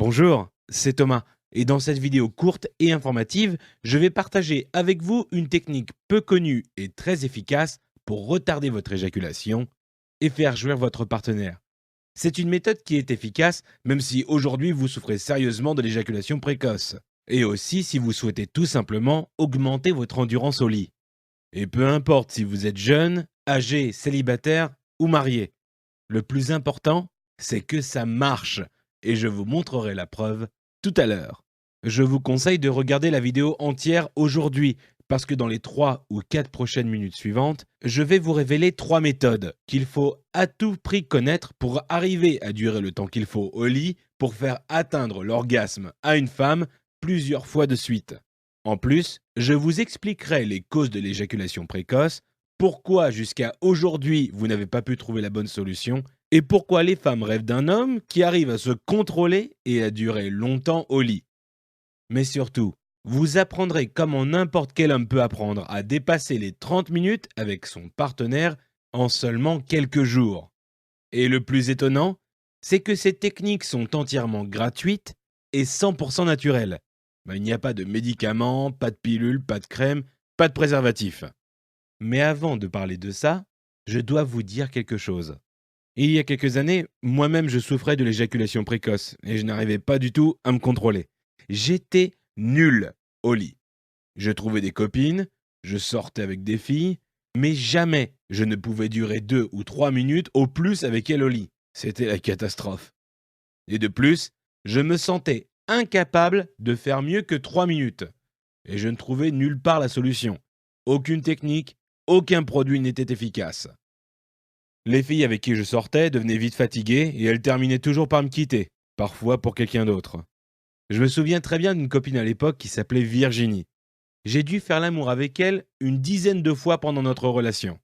Bonjour, c'est Thomas et dans cette vidéo courte et informative, je vais partager avec vous une technique peu connue et très efficace pour retarder votre éjaculation et faire jouir votre partenaire. C'est une méthode qui est efficace même si aujourd'hui vous souffrez sérieusement de l'éjaculation précoce et aussi si vous souhaitez tout simplement augmenter votre endurance au lit. Et peu importe si vous êtes jeune, âgé, célibataire ou marié, le plus important, c'est que ça marche et je vous montrerai la preuve tout à l'heure. Je vous conseille de regarder la vidéo entière aujourd'hui parce que dans les 3 ou 4 prochaines minutes suivantes, je vais vous révéler 3 méthodes qu'il faut à tout prix connaître pour arriver à durer le temps qu'il faut au lit pour faire atteindre l'orgasme à une femme plusieurs fois de suite. En plus, je vous expliquerai les causes de l'éjaculation précoce, pourquoi jusqu'à aujourd'hui vous n'avez pas pu trouver la bonne solution et pourquoi les femmes rêvent d'un homme qui arrive à se contrôler et à durer longtemps au lit. Mais surtout, vous apprendrez comment n'importe quel homme peut apprendre à dépasser les 30 minutes avec son partenaire en seulement quelques jours. Et le plus étonnant, c'est que ces techniques sont entièrement gratuites et 100% naturelles. Il n'y a pas de médicaments, pas de pilules, pas de crème, pas de préservatif. Mais avant de parler de ça, je dois vous dire quelque chose. Il y a quelques années, moi-même je souffrais de l'éjaculation précoce et je n'arrivais pas du tout à me contrôler. J'étais nul au lit. Je trouvais des copines, je sortais avec des filles, mais jamais je ne pouvais durer 2 ou 3 minutes au plus avec elles au lit. C'était la catastrophe. Et de plus, je me sentais incapable de faire mieux que 3 minutes. Et je ne trouvais nulle part la solution. Aucune technique, aucun produit n'était efficace. Les filles avec qui je sortais devenaient vite fatiguées et elles terminaient toujours par me quitter, parfois pour quelqu'un d'autre. Je me souviens très bien d'une copine à l'époque qui s'appelait Virginie. J'ai dû faire l'amour avec elle une dizaine de fois pendant notre relation.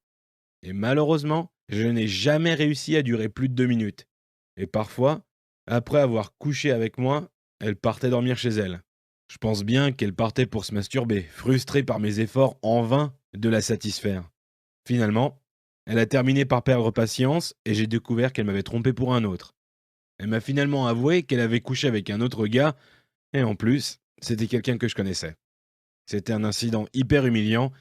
Et malheureusement, je n'ai jamais réussi à durer plus de 2 minutes. Et parfois, après avoir couché avec moi, elle partait dormir chez elle. Je pense bien qu'elle partait pour se masturber, frustrée par mes efforts en vain de la satisfaire. Finalement, elle a terminé par perdre patience et j'ai découvert qu'elle m'avait trompé pour un autre. Elle m'a finalement avoué qu'elle avait couché avec un autre gars et en plus, c'était quelqu'un que je connaissais. C'était un incident hyper humiliant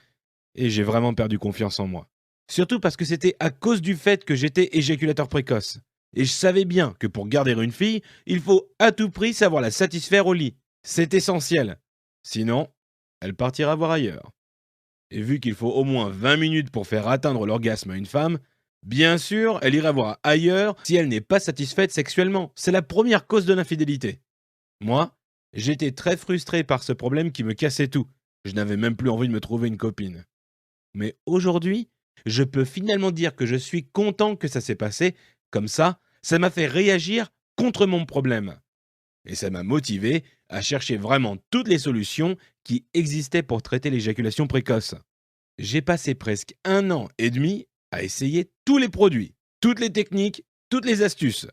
et j'ai vraiment perdu confiance en moi. Surtout parce que c'était à cause du fait que j'étais éjaculateur précoce. Et je savais bien que pour garder une fille, il faut à tout prix savoir la satisfaire au lit. C'est essentiel. Sinon, elle partira voir ailleurs. Et vu qu'il faut au moins 20 minutes pour faire atteindre l'orgasme à une femme, bien sûr, elle ira voir ailleurs si elle n'est pas satisfaite sexuellement. C'est la première cause de l'infidélité. Moi, j'étais très frustré par ce problème qui me cassait tout. Je n'avais même plus envie de me trouver une copine. Mais aujourd'hui, je peux finalement dire que je suis content que ça s'est passé. Comme ça m'a fait réagir contre mon problème. Et ça m'a motivé à chercher vraiment toutes les solutions qui existaient pour traiter l'éjaculation précoce. J'ai passé presque 1 an et demi à essayer tous les produits, toutes les techniques, toutes les astuces.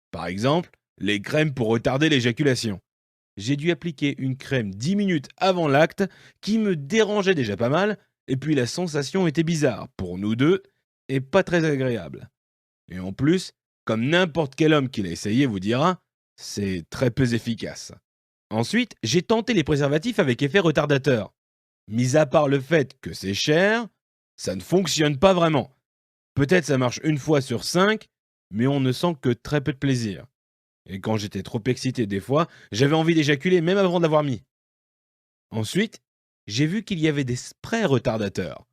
Par exemple, les crèmes pour retarder l'éjaculation. J'ai dû appliquer une crème 10 minutes avant l'acte qui me dérangeait déjà pas mal, et puis la sensation était bizarre pour nous deux et pas très agréable. Et en plus, comme n'importe quel homme qui l'a essayé vous dira, c'est très peu efficace. Ensuite, j'ai tenté les préservatifs avec effet retardateur. Mis à part le fait que c'est cher, ça ne fonctionne pas vraiment. Peut-être ça marche une fois sur 5, mais on ne sent que très peu de plaisir. Et quand j'étais trop excité des fois, j'avais envie d'éjaculer même avant de l'avoir mis. Ensuite, j'ai vu qu'il y avait des sprays retardateurs.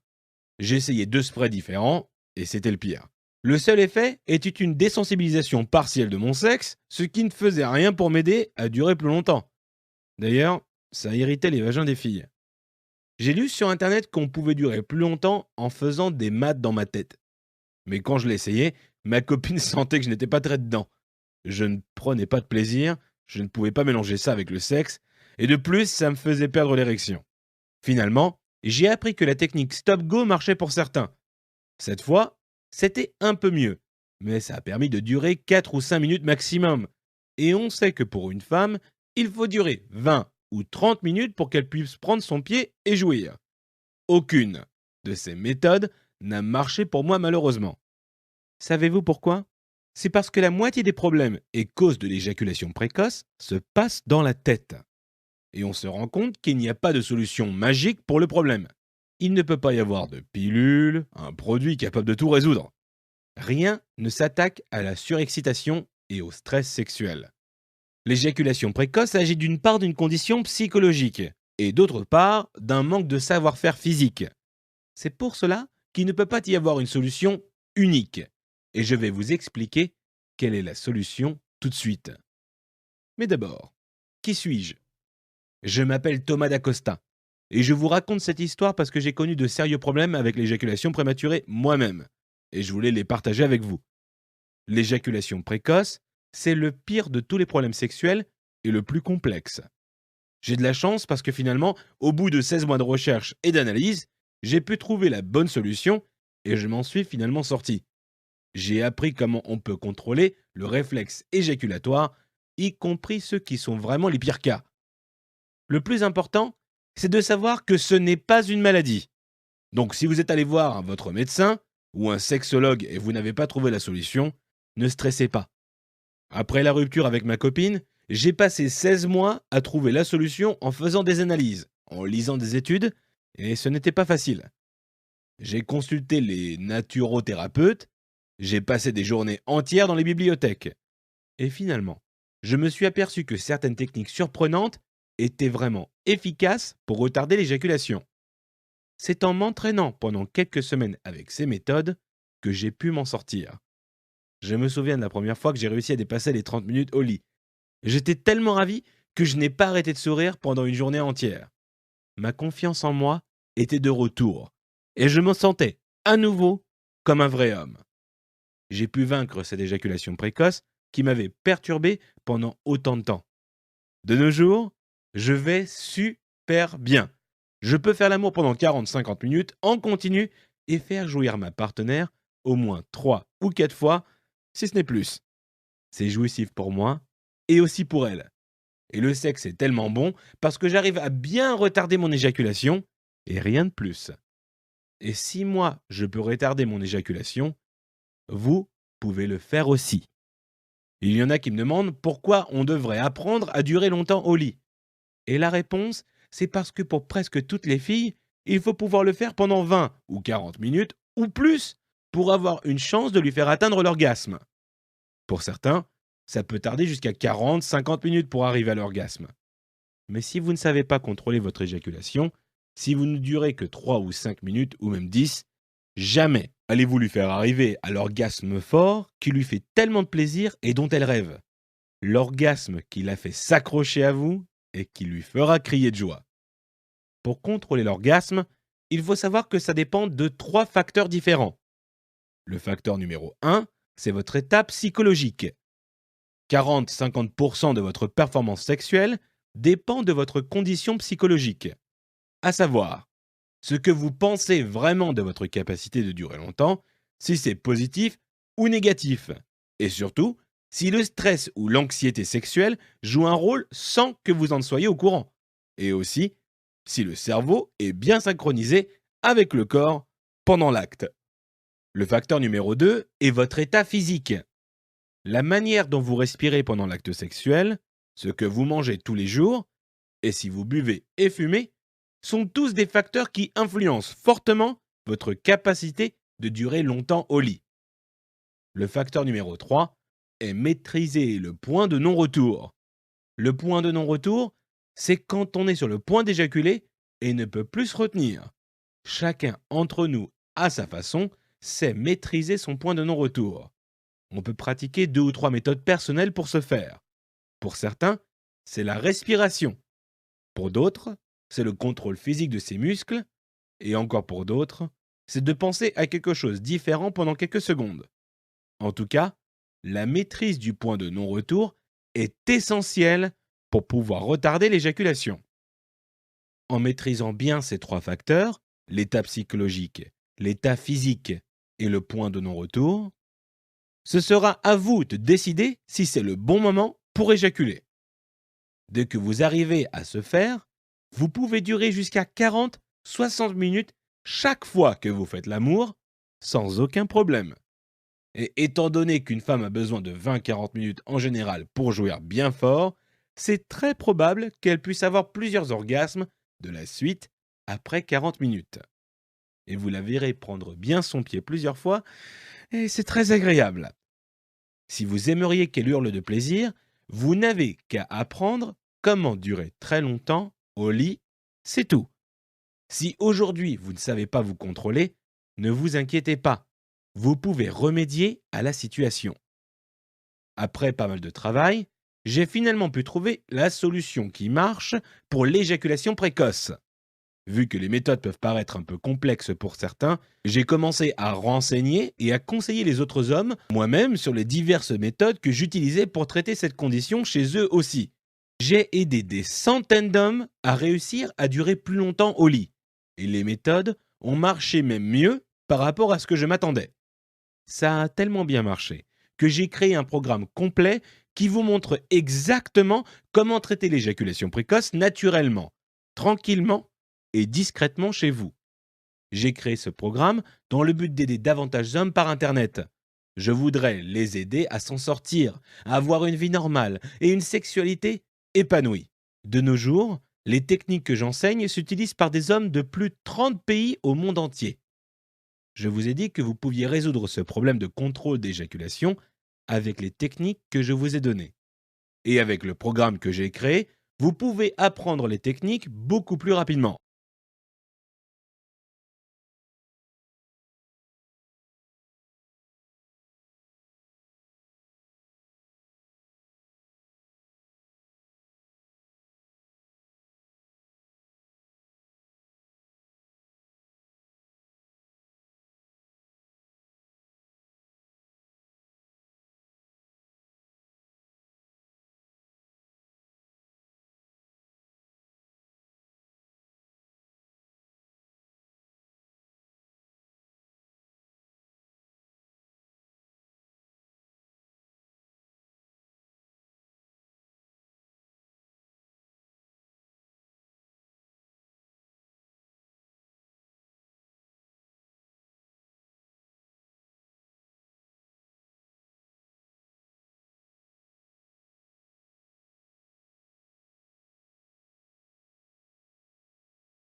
J'ai essayé 2 sprays différents, et c'était le pire. Le seul effet était une désensibilisation partielle de mon sexe, ce qui ne faisait rien pour m'aider à durer plus longtemps. D'ailleurs, ça irritait les vagins des filles. J'ai lu sur internet qu'on pouvait durer plus longtemps en faisant des maths dans ma tête. Mais quand je l'essayais, ma copine sentait que je n'étais pas très dedans. Je ne prenais pas de plaisir, je ne pouvais pas mélanger ça avec le sexe, et de plus, ça me faisait perdre l'érection. Finalement, j'ai appris que la technique stop-go marchait pour certains. Cette fois, c'était un peu mieux, mais ça a permis de durer 4 ou 5 minutes maximum. Et on sait que pour une femme, il faut durer 20 ou 30 minutes pour qu'elle puisse prendre son pied et jouir. Aucune de ces méthodes n'a marché pour moi malheureusement. Savez-vous pourquoi ? C'est parce que la moitié des problèmes et causes de l'éjaculation précoce se passent dans la tête. Et on se rend compte qu'il n'y a pas de solution magique pour le problème. Il ne peut pas y avoir de pilule, un produit capable de tout résoudre. Rien ne s'attaque à la surexcitation et au stress sexuel. L'éjaculation précoce agit d'une part d'une condition psychologique et d'autre part d'un manque de savoir-faire physique. C'est pour cela qu'il ne peut pas y avoir une solution unique. Et je vais vous expliquer quelle est la solution tout de suite. Mais d'abord, qui suis-je ? Je m'appelle Thomas Dacosta et je vous raconte cette histoire parce que j'ai connu de sérieux problèmes avec l'éjaculation prématurée moi-même et je voulais les partager avec vous. L'éjaculation précoce, c'est le pire de tous les problèmes sexuels et le plus complexe. J'ai de la chance parce que finalement, au bout de 16 mois de recherche et d'analyse, j'ai pu trouver la bonne solution et je m'en suis finalement sorti. J'ai appris comment on peut contrôler le réflexe éjaculatoire, y compris ceux qui sont vraiment les pires cas. Le plus important, c'est de savoir que ce n'est pas une maladie. Donc si vous êtes allé voir votre médecin ou un sexologue et vous n'avez pas trouvé la solution, ne stressez pas. Après la rupture avec ma copine, j'ai passé 16 mois à trouver la solution en faisant des analyses, en lisant des études, et ce n'était pas facile. J'ai consulté les naturothérapeutes, j'ai passé des journées entières dans les bibliothèques. Et finalement, je me suis aperçu que certaines techniques surprenantes étaient vraiment efficaces pour retarder l'éjaculation. C'est en m'entraînant pendant quelques semaines avec ces méthodes que j'ai pu m'en sortir. Je me souviens de la première fois que j'ai réussi à dépasser les 30 minutes au lit. J'étais tellement ravi que je n'ai pas arrêté de sourire pendant une journée entière. Ma confiance en moi était de retour et je me sentais à nouveau comme un vrai homme. J'ai pu vaincre cette éjaculation précoce qui m'avait perturbé pendant autant de temps. De nos jours, je vais super bien. Je peux faire l'amour pendant 40-50 minutes en continu et faire jouir ma partenaire au moins 3 ou 4 fois, si ce n'est plus. C'est jouissif pour moi et aussi pour elle. Et le sexe est tellement bon parce que j'arrive à bien retarder mon éjaculation et rien de plus. Et si moi, je peux retarder mon éjaculation, vous pouvez le faire aussi. Il y en a qui me demandent pourquoi on devrait apprendre à durer longtemps au lit. Et la réponse, c'est parce que pour presque toutes les filles, il faut pouvoir le faire pendant 20 ou 40 minutes ou plus pour avoir une chance de lui faire atteindre l'orgasme. Pour certains, ça peut tarder jusqu'à 40-50 minutes pour arriver à l'orgasme. Mais si vous ne savez pas contrôler votre éjaculation, si vous ne durez que 3 ou 5 minutes ou même 10, jamais allez-vous lui faire arriver à l'orgasme fort qui lui fait tellement de plaisir et dont elle rêve. L'orgasme qui l'a fait s'accrocher à vous et qui lui fera crier de joie. Pour contrôler l'orgasme, il faut savoir que ça dépend de 3 facteurs différents. Le facteur numéro 1, c'est votre état psychologique. 40-50% de votre performance sexuelle dépend de votre condition psychologique. À savoir, ce que vous pensez vraiment de votre capacité de durer longtemps, si c'est positif ou négatif. Et surtout, si le stress ou l'anxiété sexuelle joue un rôle sans que vous en soyez au courant. Et aussi, si le cerveau est bien synchronisé avec le corps pendant l'acte. Le facteur numéro 2 est votre état physique. La manière dont vous respirez pendant l'acte sexuel, ce que vous mangez tous les jours, et si vous buvez et fumez, sont tous des facteurs qui influencent fortement votre capacité de durer longtemps au lit. Le facteur numéro 3 est maîtriser le point de non-retour. Le point de non-retour, c'est quand on est sur le point d'éjaculer et ne peut plus se retenir. Chacun entre nous, à sa façon, sait maîtriser son point de non-retour. On peut pratiquer 2 ou 3 méthodes personnelles pour ce faire. Pour certains, c'est la respiration. Pour d'autres, c'est le contrôle physique de ses muscles. Et encore pour d'autres, c'est de penser à quelque chose de différent pendant quelques secondes. En tout cas, la maîtrise du point de non-retour est essentielle pour pouvoir retarder l'éjaculation. En maîtrisant bien ces 3 facteurs, l'état psychologique, l'état physique et le point de non-retour, ce sera à vous de décider si c'est le bon moment pour éjaculer. Dès que vous arrivez à ce faire, vous pouvez durer jusqu'à 40-60 minutes chaque fois que vous faites l'amour sans aucun problème. Et étant donné qu'une femme a besoin de 20-40 minutes en général pour jouir bien fort, c'est très probable qu'elle puisse avoir plusieurs orgasmes de la suite après 40 minutes. Et vous la verrez prendre bien son pied plusieurs fois, et c'est très agréable. Si vous aimeriez qu'elle hurle de plaisir, vous n'avez qu'à apprendre comment durer très longtemps au lit, c'est tout. Si aujourd'hui vous ne savez pas vous contrôler, ne vous inquiétez pas. Vous pouvez remédier à la situation. Après pas mal de travail, j'ai finalement pu trouver la solution qui marche pour l'éjaculation précoce. Vu que les méthodes peuvent paraître un peu complexes pour certains, j'ai commencé à renseigner et à conseiller les autres hommes moi-même sur les diverses méthodes que j'utilisais pour traiter cette condition chez eux aussi. J'ai aidé des centaines d'hommes à réussir à durer plus longtemps au lit. Et les méthodes ont marché même mieux par rapport à ce que je m'attendais. Ça a tellement bien marché que j'ai créé un programme complet qui vous montre exactement comment traiter l'éjaculation précoce naturellement, tranquillement et discrètement chez vous. J'ai créé ce programme dans le but d'aider davantage d'hommes par Internet. Je voudrais les aider à s'en sortir, à avoir une vie normale et une sexualité épanouie. De nos jours, les techniques que j'enseigne s'utilisent par des hommes de plus de 30 pays au monde entier. Je vous ai dit que vous pouviez résoudre ce problème de contrôle d'éjaculation avec les techniques que je vous ai données. Et avec le programme que j'ai créé, vous pouvez apprendre les techniques beaucoup plus rapidement.